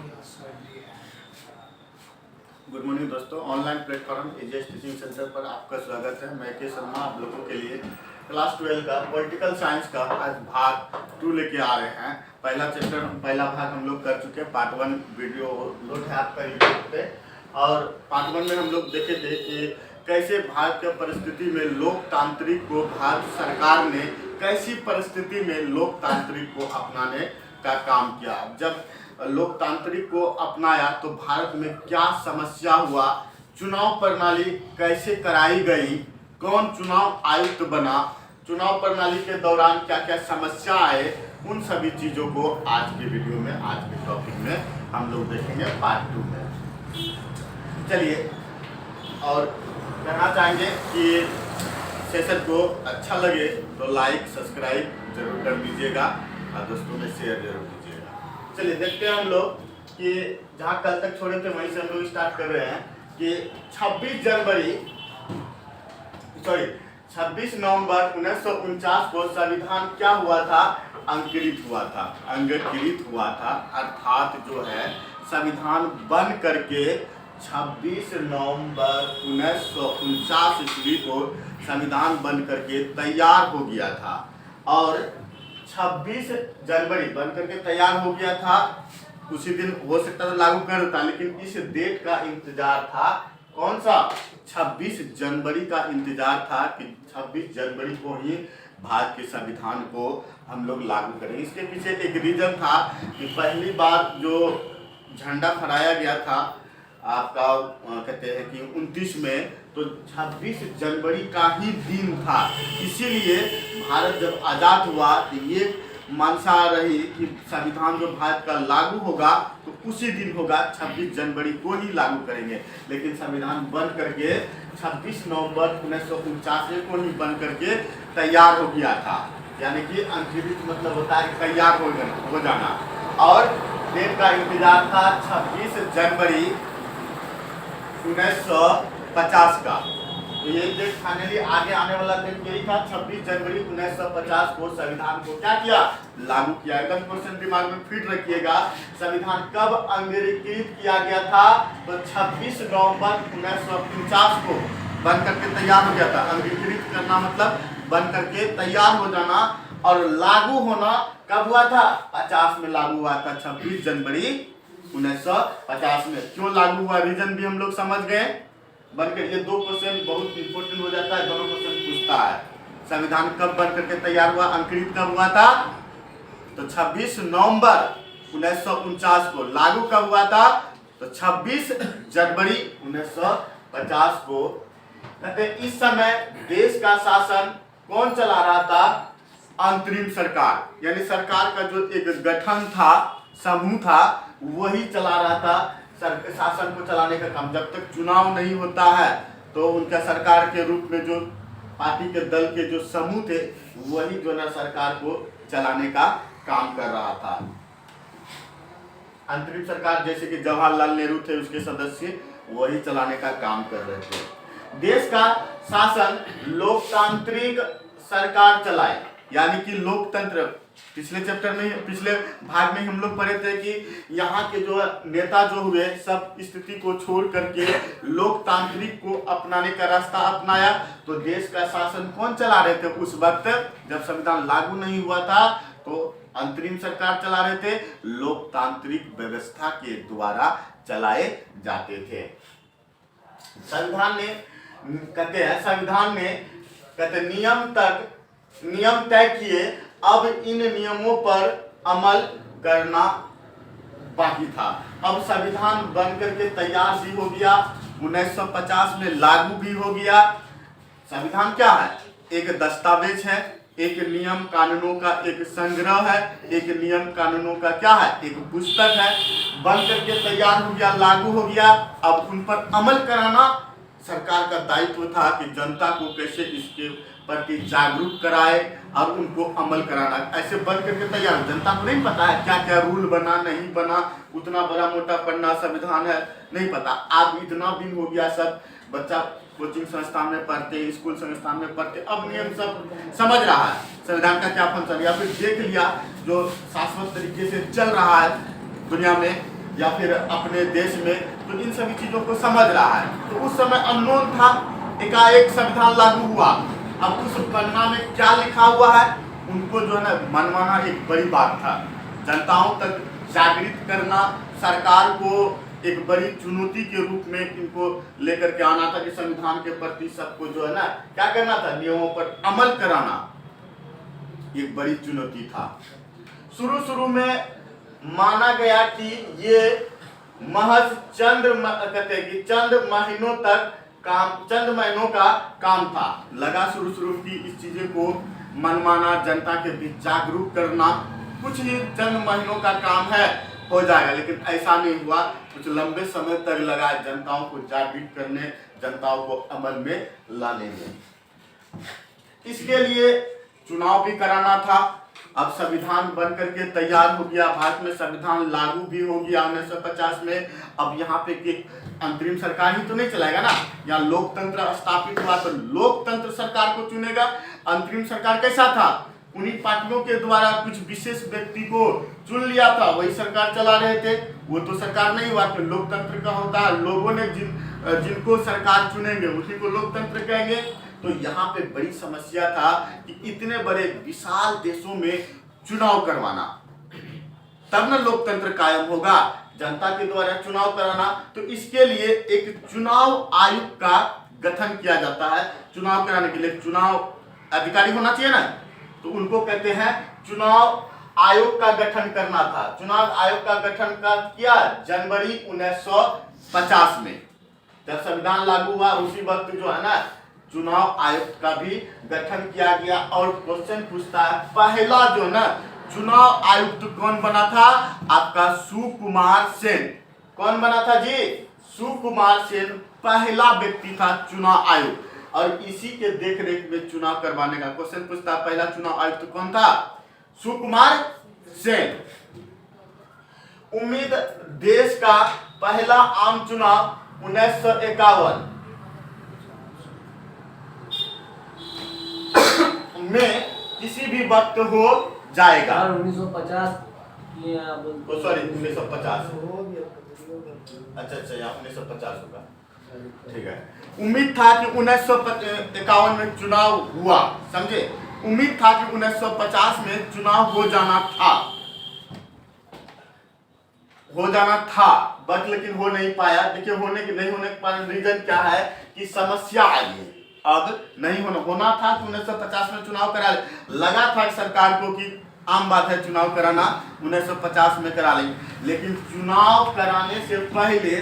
Good morning दोस्तों, online platform ages teaching centre पर आपका स्वागत है। मैं के शर्मा आप लोगों के लिए क्लास 12 का पॉलिटिकल साइंस का आज भाग 2 लेके आ रहे हैं। पहला भाग हम लोग कर चुके हैं। पार्ट 1 वीडियो लोड है आपका यूट्यूब पे, और पार्ट 1 में हम लोग देखे थे कि कैसे भारत की परिस्थिति में लोकतांत्रिक को भारत सरकार ने कैसी परिस्थिति में लोकतांत्रिक को अपनाने का काम किया। जब लोकतांत्रिक को अपनाया तो भारत में क्या समस्या हुआ, चुनाव प्रणाली कैसे कराई गई, कौन चुनाव आयुक्त बना, चुनाव प्रणाली के दौरान क्या क्या समस्या आए, उन सभी चीज़ों को आज के वीडियो में, आज के टॉपिक में हम लोग देखेंगे पार्ट 2 में। चलिए, और कहना चाहेंगे कि सेशन को अच्छा लगे तो लाइक सब्सक्राइब जरूर कर दीजिएगा और दोस्तों में शेयर जरूर कीजिएगा। चलिए देखते हैं हम लोग कि जहाँ कल तक छोड़े थे वहीं से हम लोग स्टार्ट कर रहे हैं कि 26 नवंबर 1949 को संविधान क्या हुआ था, अंकित हुआ था। अर्थात जो है संविधान बन करके 26 नवंबर 1949 ईस्वी को संविधान बन करके तैयार हो गया था, और 26 जनवरी बन करके तैयार हो गया था। उसी दिन हो सकता था लागू कर देता, लेकिन इस डेट का इंतजार था। कौन सा? 26 जनवरी का इंतजार था कि 26 जनवरी को ही भारत के संविधान को हम लोग लागू करें। इसके पीछे एक रीजन था कि पहली बार जो झंडा फहराया गया था आपका कहते हैं कि 29 में, तो 26 जनवरी का ही दिन था। इसीलिए भारत जब आज़ाद हुआ तो ये मानसा रही कि संविधान जो भारत का लागू होगा तो उसी दिन होगा, 26 जनवरी को ही लागू करेंगे। लेकिन संविधान बन करके 26 नवंबर 1949 को ही बन करके तैयार हो गया था। यानी कि अंकुरित मतलब होता है तैयार हो जाना, और डेट का इंतजार था 26 जनवरी 1950 का। तो ये डेट फाइनली आगे आने वाला डेट यही था। 26 जनवरी 1950 को संविधान को क्या किया, लागू किया। एकदम क्वेश्चन दिमाग में फिट रखिएगा। संविधान कब अंगीकृत किया गया था? तो 26 नवंबर 1950 को बन करके तैयार हो गया था। अंगीकृत करना मतलब बन करके तैयार हो जाना, और लागू होना कब हुआ था? 50 में लागू हुआ था, 26 जनवरी 1950 में। क्यों लागू हुआ, रीजन भी हम लोग समझ गए। बनकर ये 2 क्वेश्चन बहुत इंपॉर्टेंट हो जाता है, दोनों क्वेश्चन पूछता है। संविधान कब बन करके तैयार हुआ, अंकुरित कब हुआ था? तो 26 नवंबर 1949 को। लागू कब हुआ था? तो 26 जनवरी 1950 को। कहते इस समय देश का शासन कौन चला रहा था? अंतरिम सरकार, यानी सरकार का जो एक गठन था, समूह था, वही चला रहा था शासन को चलाने का काम। जब तक चुनाव नहीं होता है तो उनका सरकार के रूप में जो पार्टी के दल के जो समूह थे वही जो ना सरकार को चलाने का काम कर रहा था। अंतरिम सरकार जैसे कि जवाहरलाल नेहरू थे, उसके सदस्य, वही चलाने का काम कर रहे थे। देश का शासन लोकतांत्रिक सरकार चलाए, यानी कि लोकतंत्र। पिछले चैप्टर में, पिछले भाग में हम लोग पढ़े थे कि यहाँ के जो नेता जो हुए सब स्थिति को छोड़ करके लोकतांत्रिक को अपनाने का रास्ता अपनाया। तो देश का शासन कौन चला रहे थे उस वक्त? जब संविधान लागू नहीं हुआ था तो अंतरिम सरकार चला रहे थे, लोकतांत्रिक व्यवस्था के द्वारा चलाए जाते थे। संविधान ने नियम तय किए, अब इन नियमों पर अमल करना बाकी था। अब संविधान बनकर के तैयार भी हो गया, 1950 में लागू भी हो गया। संविधान क्या है? एक दस्तावेज है, एक नियम कानूनों का एक संग्रह है, एक नियम कानूनों का क्या है, एक पुस्तक है। बन करके तैयार हो गया, लागू हो गया। अब उन पर अमल कराना सरकार का दायित्व था कि जनता को कैसे इसके प्रति जागरूक कराए और उनको अमल कराना। ऐसे बन करके तैयार, जनता को नहीं पता है क्या क्या रूल बना, नहीं बना, उतना बड़ा मोटा पन्ना संविधान है, नहीं पता। अब इतना दिन हो गया, सब बच्चा कोचिंग संस्थान में पढ़ते, स्कूल संस्थान में पढ़ते, अब नियम सब समझ रहा है, संविधान का क्या फंक्शन, या फिर देख लिया जो शाश्वत तरीके से चल रहा है दुनिया में, या फिर अपने देश में, तो इन सभी चीज़ों को समझ रहा है। तो उस समय अननोन था, एकाएक संविधान लागू हुआ। अब उस पन्ना में क्या लिखा हुआ है उनको जो है ना मनवाना एक बड़ी बात था। जनताओं तक जागृत करना सरकार को एक बड़ी चुनौती के रूप में इनको लेकर के आना था कि संविधान के प्रति सबको जो है ना क्या करना था, नियमों पर अमल कराना एक बड़ी चुनौती था। शुरू में माना गया कि ये महज चंद महीनों का काम था। लगा शुरू की इस चीजें को मनमाना, जनता के बीच जागरूक करना, कुछ ही चंद महीनों का काम है, हो जाएगा। लेकिन ऐसा नहीं हुआ, कुछ लंबे समय तक लगा जनताओं को जागृत करने, जनताओं को अमल में लाने में। इसके लिए चुनाव भी कराना था। अब संविधान बन करके तैयार हो गया, भारत में संविधान लागू भी हो गया 1950 में। अब यहाँ पे कि अंतरिम सरकार ही तो नहीं चलाएगा ना, यहाँ लोकतंत्र स्थापित हुआ तो लोकतंत्र सरकार को चुनेगा। अंतरिम सरकार कैसा था, उन्हीं पार्टियों के द्वारा कुछ विशेष व्यक्ति को चुन लिया था, वही सरकार चला रहे थे। वो तो सरकार नहीं हुआ, तो लोकतंत्र का होता है, लोगों ने जिनको सरकार चुनेंगे उसी को लोकतंत्र कहेंगे। तो यहाँ पे बड़ी समस्या था कि इतने बड़े विशाल देशों में चुनाव करवाना, तब ना लोकतंत्र कायम होगा, जनता के द्वारा चुनाव कराना। तो इसके लिए एक चुनाव आयोग का गठन किया जाता है। चुनाव कराने के लिए चुनाव अधिकारी होना चाहिए ना, तो उनको कहते हैं चुनाव आयोग का गठन करना था। चुनाव आयोग का गठन किया जनवरी 1950 में, जब संविधान लागू हुआ उसी वक्त जो है ना चुनाव आयोग का भी गठन किया गया। और क्वेश्चन पूछता है, पहला जो ना चुनाव आयुक्त कौन बना था, आपका सुकुमार सेन। कौन बना था जी, सुकुमार सेन पहला व्यक्ति था चुनाव आयोग। और इसी के देखरेख में चुनाव करवाने का क्वेश्चन पूछता है, पहला चुनाव आयुक्त कौन था, सुकुमार सेन। उम्मीद देश का पहला आम चुनाव 1951 में किसी भी वक्त हो जाएगा। 1950 सॉरी 1950, अच्छा यहाँ 1950 होगा, ठीक है। उम्मीद था कि 1951 में चुनाव हुआ, समझे, उम्मीद था कि 1950 में चुनाव हो जाना था, बट लेकिन हो नहीं पाया। देखिए नहीं होने का रीजन क्या है कि समस्या आई है। अब नहीं होना था कि 1950 में चुनाव करा लगा था सरकार को कि आम बात है चुनाव कराना, 1950 में करा लेंगे। लेकिन चुनाव कराने से पहले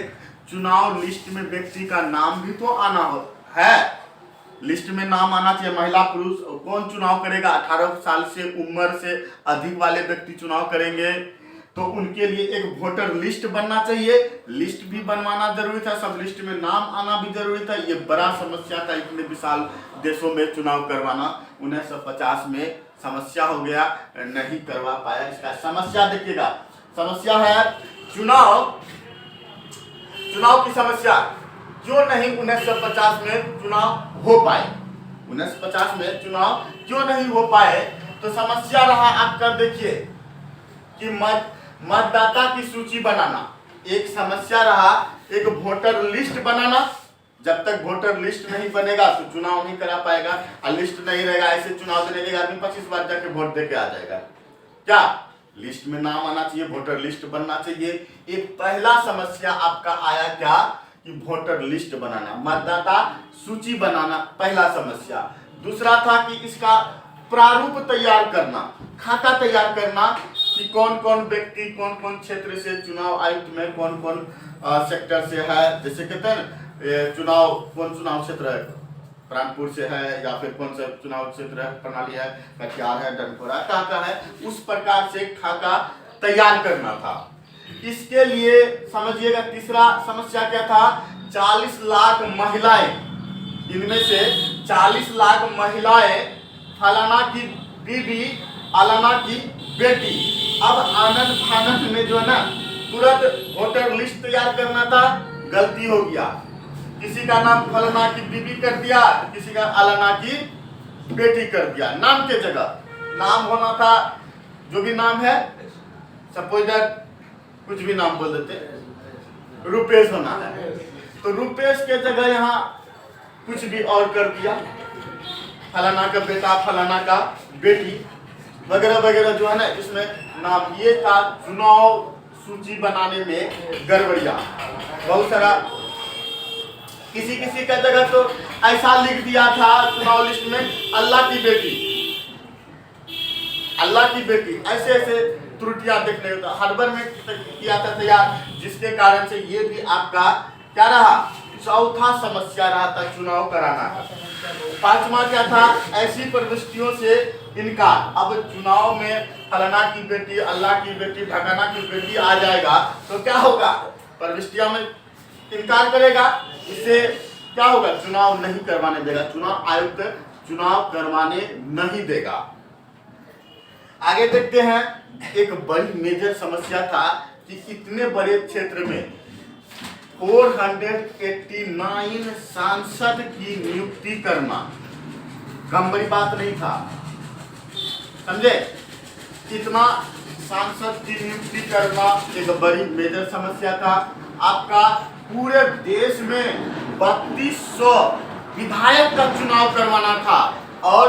चुनाव लिस्ट में व्यक्ति का नाम भी तो आना है, लिस्ट में नाम आना चाहिए। महिला पुरुष कौन चुनाव करेगा, 18 साल से उम्र से अधिक वाले व्यक्ति चुनाव करेंगे, तो उनके लिए एक वोटर लिस्ट बनना चाहिए। लिस्ट भी बनवाना जरूरी था, सब लिस्ट में नाम आना भी जरूरी था। ये बड़ा समस्या था इतने विशाल देशों में चुनाव करवाना। 1950 में समस्या हो गया, नहीं करवा पाया। इसका समस्या देखिएगा, समस्या है चुनाव की समस्या, क्यों नहीं 1950 में चुनाव हो पाए। 1950 में चुनाव क्यों नहीं हो पाए, तो समस्या रहा आपका, देखिए कि मतदाता की सूची बनाना एक समस्या रहा, एक वोटर लिस्ट बनाना। जब तक वोटर लिस्ट नहीं बनेगा तो चुनाव नहीं करा पाएगा, और लिस्ट नहीं रहेगा ऐसे चुनाव देने के आदमी 25 बार जाके वोट देके आ जाएगा। क्या लिस्ट में नाम आना चाहिए, वोटर लिस्ट बनना चाहिए। एक पहला समस्या आपका आया क्या कि वोटर लिस्ट बनाना, मतदाता सूची बनाना, पहला समस्या। दूसरा था कि इसका प्रारूप तैयार करना, खाका तैयार करना कि कौन कौन व्यक्ति कौन कौन क्षेत्र से चुनाव आयुक्त में कौन कौन सेक्टर से है। जैसे कहते हैं कौन चुनाव क्षेत्र है, प्राणपुर से है, या फिर कौन सा चुनाव क्षेत्र है, प्रणाली है, कटिहार है, डनखोरा कहाँ है, उस प्रकार से खाका तैयार करना था। इसके लिए समझिएगा तीसरा समस्या क्या था, 40 लाख महिलाएं, इनमें से 40 लाख महिलाएं फलाना की बीबी अलाना की बेटी। अब आनंद फानंद में जो है ना तुरंत वोटर लिस्ट तैयार करना था, गलती हो गया, किसी का नाम फलाना की बीबी कर दिया, किसी का अलाना की बेटी कर दिया। नाम के जगह नाम होना था जो भी नाम है, सपोज दैट कुछ भी नाम बोल देते, रुपेश होना है, तो रुपेश के जगह यहाँ कुछ भी और कर दिया, फलाना का बेटा, फलाना का बेटी वगैरह वगैरह जो है ना, इसमें नाम। ये था चुनाव सूची बनाने में गड़बड़िया, बहुत सारा। किसी किसी का जगह तो ऐसा लिख दिया था चुनाव लिस्ट में, अल्लाह की बेटी, अल्लाह की बेटी, ऐसे ऐसे त्रुटियां देखने को हड़बड़ में किया था तैयार, जिसके कारण से ये भी आपका क्या रहा, चौथा समस्या रहा था चुनाव कराना का। पांचवा क्या था, ऐसी प्रविष्टियों से इनकार। अब चुनाव में फलाना की बेटी, अल्लाह की बेटी, ढकाना की बेटी आ जाएगा तो क्या होगा, प्रविष्टियां में इनकार करेगा, इससे क्या होगा, चुनाव नहीं करवाने देगा, चुनाव आयुक्त चुनाव करवाने नहीं देगा। आगे देखते हैं, एक बड़ी मेजर समस्या था कि इतने बड़े क्षेत्र में 489 सांसद की नियुक्ति करना कम बड़ी बात नहीं था, समझे। इतना सांसद की नियुक्ति करना एक बड़ी मेजर समस्या था। आपका पूरे देश में 3200 विधायक का चुनाव करवाना था और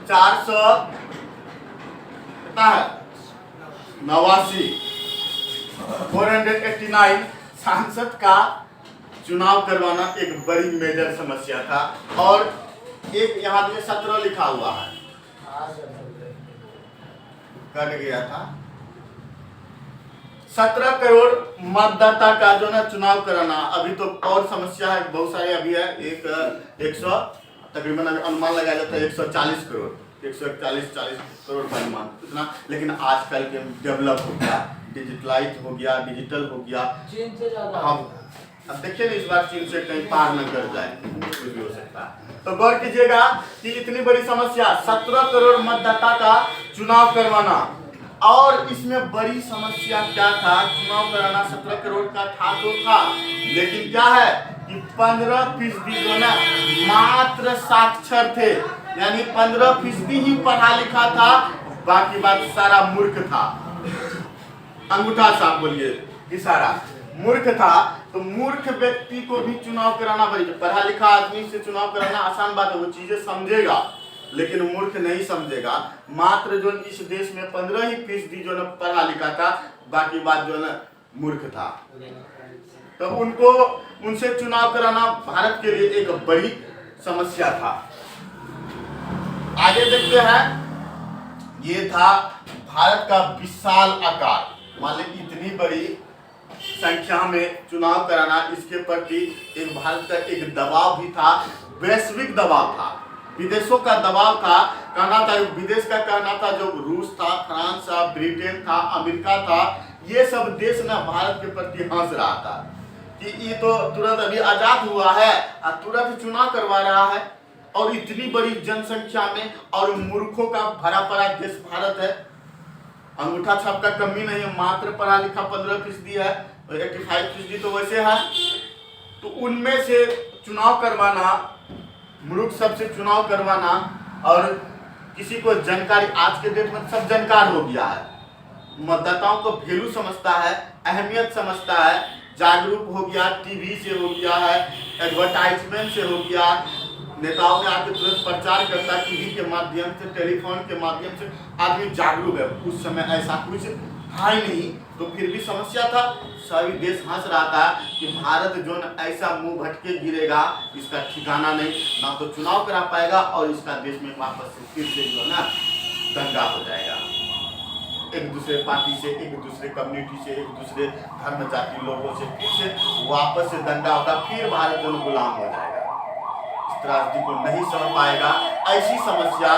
489 सांसद का चुनाव करवाना एक बड़ी मेजर समस्या था। और एक यहाँ में 17 लिखा हुआ है, कट गया था। 17 करोड़ मतदाता का जो ना चुनाव कराना, अभी तो और समस्या है, बहुत सारे अभी है। एक 100 तकरीबन अनुमान लगाया जाता है 140 करोड़, 140 करोड़ का अनुमान इतना। लेकिन आजकल के डेवलप हो गया, डिजिटलाइज हो गया, डिजिटल हो गया, चीन से ज्यादा। हम अब देखिए ना, इस बार चीन से कहीं पार न कर जाए, कुछ भी हो सकता है। तो गौर कीजिएगा कि इतनी बड़ी समस्या, 17 करोड़ मतदाता का चुनाव करवाना। और इसमें बड़ी समस्या क्या था, चुनाव कराना 17 करोड़ का था तो था, लेकिन क्या है कि 15% जो ना मात्र साक्षर थे, यानी 15% ही पढ़ा लिखा था, बाकी बात सारा मूर्ख था। अंगूठा साफ बोलिए, इशारा, मूर्ख था। तो मूर्ख व्यक्ति को भी चुनाव कराना बड़ी, पढ़ा लिखा आदमी से चुनाव कराना आसान बात है, वो चीजें समझेगा, लेकिन मूर्ख नहीं समझेगा। मात्र जो इस देश में 15% जो ना पढ़ा लिखा था, बाकी बात जो ना मूर्ख था। तो उनको उनसे चुनाव कराना भारत के लिए एक बड़ी समस्या था। आगे देखते हैं, ये था भारत का विशाल आकार, मान लीजिए इतनी बड़ी संख्या में चुनाव कराना, इसके प्रति एक भारत का एक दबाव भी था, वैश्विक दबाव था, विदेशों का दबाव था। कहना था, विदेश का कहना था, जो रूस था, फ्रांस था, ब्रिटेन था, अमेरिका था, ये सब देश ना भारत के प्रति हंस रहा था कि ये तो तुरंत अभी आजाद हुआ है और तुरंत चुनाव करवा रहा है, और इतनी बड़ी जनसंख्या में, और मूर्खों का भरा पड़ा देश भारत है। अंगूठा छाप का कमी नहीं है, मात्र पढ़ा लिखा 15% है, 85% तो वैसे है। तो उनमें से चुनाव करवाना, मूर्ख सबसे चुनाव करवाना, और किसी को जानकारी, आज के डेट में सब जानकार हो गया है, मतदाताओं को वैल्यू समझता है, अहमियत समझता है, जागरूक हो गया, टीवी से हो गया है, एडवर्टाइजमेंट से हो गया, नेताओं ने आके तुरंत प्रचार करता, टीवी के माध्यम से, टेलीफोन के माध्यम से आदमी जागरूक है। उस समय ऐसा कुछ था ही नहीं, तो फिर भी समस्या था। सभी देश हंस रहा था कि भारत जो न ऐसा मुंह भटके गिरेगा, इसका ठिकाना नहीं, ना तो चुनाव करा पाएगा, और इसका देश में वापस से फिर से जो ना दंगा हो जाएगा, एक दूसरे पार्टी से, एक दूसरे कम्युनिटी से, एक दूसरे धर्म जाति लोगों से फिर से वापस से दंगा होगा, फिर भारत जो गुलाम हो जाएगा। त्रासदी को नहीं समझ पाएगा, ऐसी समस्या,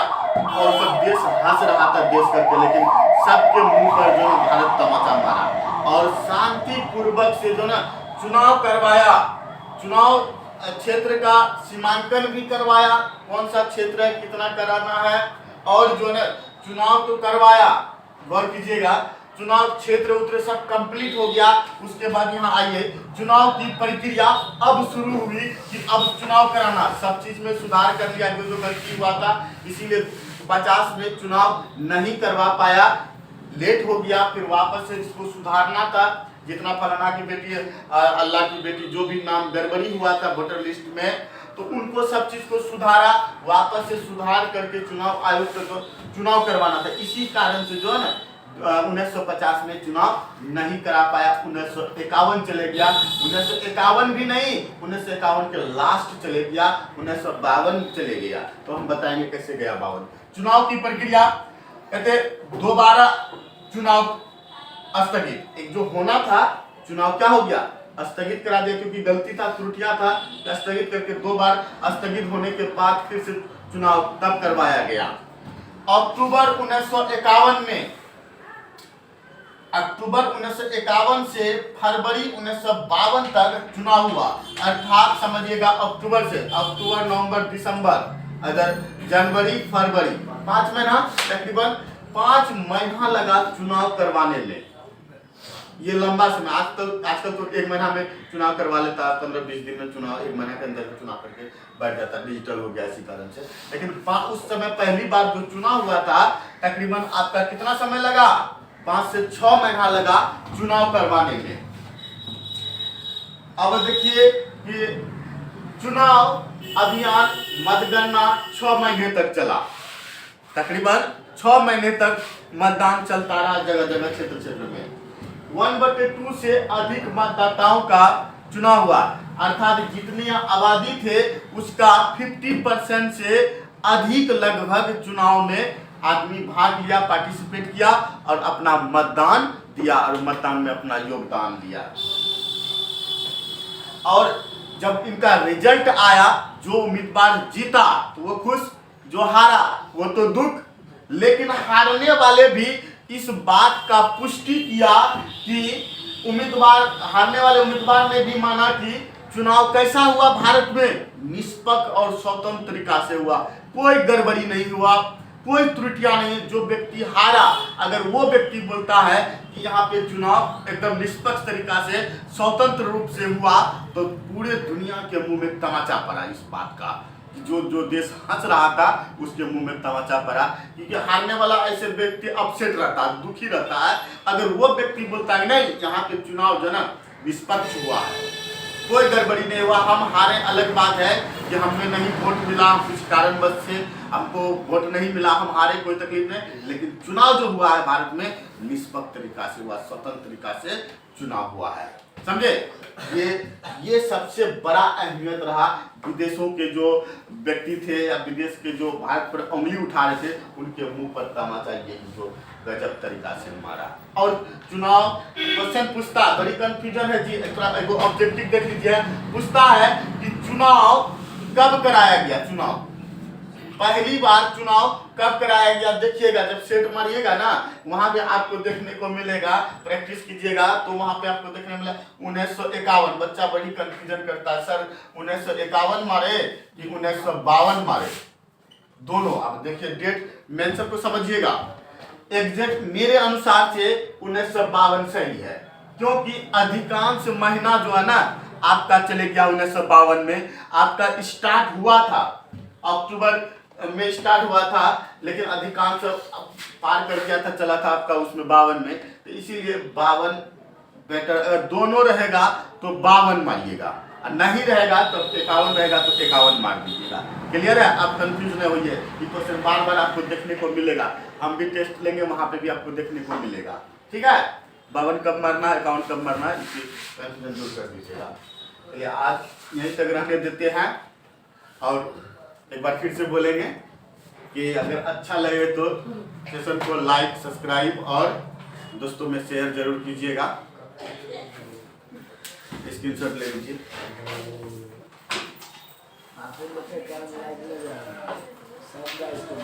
और सब देश हंस रहा था देश करके, लेकिन सबके मुंह पर जो भारत तमाचा मारा, और शांति पूर्वक से जो ना चुनाव करवाया। चुनाव क्षेत्र का सीमांकन भी करवाया, कौन सा क्षेत्र है, कितना कराना है, और जो ना चुनाव तो करवाया। गौर कीजिएगा, चुनाव क्षेत्र उत्र सब कंप्लीट हो गया। उसके बाद यहाँ आइए, चुनाव की प्रक्रिया अब शुरू हुई कि अब चुनाव कराना, सब चीज में सुधार कर लिया, जो गलती हुआ था, इसीलिए 50 में चुनाव नहीं करवा पाया। लेट हो गया, फिर वापस से इसको सुधारना था। जितना फलाना की बेटी, अल्लाह की बेटी, जो भी नाम गड़बड़ी हुआ था वोटर लिस्ट में, तो उनको सब चीज को सुधारा, वापस से सुधार करके चुनाव आयोग को चुनाव करवाना था। इसी कारण से जो है ना 1950 में चुनाव नहीं करा पाया, 1951 चले गया, 1951 भी नहीं, 1951 के लास्ट चले गया, 1952 चले गया। तो हम बताएंगे कैसे गया 52। चुनाव की प्रक्रिया, कहते दोबारा चुनाव स्थगित, एक जो होना था चुनाव क्या हो गया, स्थगित करा दिया, क्योंकि गलती था, त्रुटियां था, स्थगित करके 2 बार स्थगित होने के बाद फिर से चुनाव तब करवाया गया। अक्टूबर 1951 में, अक्टूबर 1951 से फरवरी 1952 तक चुनाव हुआ, अर्थात समझिएगा अक्टूबर से, अक्टूबर, नवंबर, दिसंबर, अगर जनवरी, फरवरी, 5 महीना, तकरीबन 5 महीना लगा चुनाव करवाने में। ये लंबा समय, आजकल तो 1 महीना में चुनाव करवा लेता, 15-20 दिन में चुनाव, 1 महीना के अंदर चुनाव करके बैठ जाता, डिजिटल हो गया इसी कारण से। लेकिन उस समय पहली बार जो चुनाव हुआ था, तकरीबन आपका कितना समय लगा, 5 से 6 महीना लगा चुनाव करवाने में। अब देखिए कि चुनाव अभियान मतगणना 6 महीने तक चला, तकरीबन 6 महीने तक मतदान चलता रहा जगह जगह, क्षेत्र क्षेत्र में। 1/2 से अधिक मतदाताओं का चुनाव हुआ, अर्थात जितनी आबादी थे उसका 50% से अधिक लगभग चुनाव में आदमी भाग लिया, पार्टिसिपेट किया और अपना मतदान दिया, और मतदान में अपना योगदान दिया। और जब इनका रिजल्ट आया, जो उम्मीदवार जीता तो वो खुश, जो हारा वो तो दुख। लेकिन हारने वाले भी इस बात का पुष्टि किया कि हारने वाले उम्मीदवार ने भी माना कि चुनाव कैसा हुआ, भारत में निष्पक्ष और स्वतंत्र तरीका से हुआ, कोई गड़बड़ी नहीं हुआ, कोई त्रुटियां नहीं। जो व्यक्ति हारा, अगर वो व्यक्ति बोलता है कि यहाँ पे चुनाव एकदम निष्पक्ष तरीका से, स्वतंत्र रूप से हुआ, तो पूरे दुनिया के मुंह में तमाचा पड़ा इस बात का। जो देश हंस रहा था उसके मुंह में तमाचा पड़ा, क्योंकि हारने वाला ऐसे व्यक्ति अपसेट रहता है, दुखी रहता है। अगर वो व्यक्ति बोलता है नहीं, यहाँ पे चुनाव जो ना निष्पक्ष हुआ है, कोई गड़बड़ी नहीं हुआ, हम हारे, अलग बात है कि हमें नहीं वोट मिला, कुछ कारणवश से हमको वोट नहीं मिला, हम हारे, कोई तकलीफ नहीं, लेकिन चुनाव जो हुआ है भारत में निष्पक्ष तरीका से हुआ, स्वतंत्र तरीका से चुनाव हुआ है, समझे। ये सबसे बड़ा अहमियत रहा। विदेशों के जो व्यक्ति थे या विदेश के जो भारत पर उंगली उठा रहे थे, उनके मुंह पर तमाचा ये जो गजब तरीका से मारा। और चुनाव क्वेश्चन पूछता, बड़ी कंफ्यूजन है जी, एक ऑब्जेक्टिव देख लीजिए, पूछता है कि चुनाव कब कराया गया, चुनाव पहली बार चुनाव कब कराया गया। देखिएगा, जब सेट मारिएगा ना, वहां पे आपको देखने को मिलेगा, प्रैक्टिस कीजिएगा तो वहां पे आपको देखने मिलेगा 1951। बच्चा बड़ी कंफ्यूजन करता है, सर 1951 मारे कि 1952 मारे, दोनों। आप देखिए डेट मेंशन को समझिएगा, एग्जैक्ट मेरे अनुसार से 1952 सही है, क्योंकि अधिकांश महीना जो है ना आपका चले गया 1952 में। आपका स्टार्ट हुआ था अक्टूबर में, स्टार्ट हुआ था, लेकिन अधिकांश पार कर गया था, चला था आपका उसमें 52 में। तो इसीलिए 52 बेटर, अगर दोनों रहेगा तो 52 मारिएगा, और नहीं रहेगा तो 51 रहेगा तो 51 मार दीजिएगा। क्लियर है, आप कंफ्यूज नहीं होइए, ये क्वेश्चन बार बार आपको देखने को मिलेगा, हम भी टेस्ट लेंगे, वहां पे भी आपको देखने को मिलेगा, ठीक है। 52 कब मारना है, 51 कब मारना है, इसकी कंफ्यूजन दूर कर दीजिएगा। चलिए आज यहीं तक रहने देते हैं, और एक बार फिर से बोलेंगे कि अगर अच्छा लगे तो सेशन को लाइक, सब्सक्राइब और दोस्तों में शेयर जरूर कीजिएगा। स्क्रीनशॉट ले लीजिए।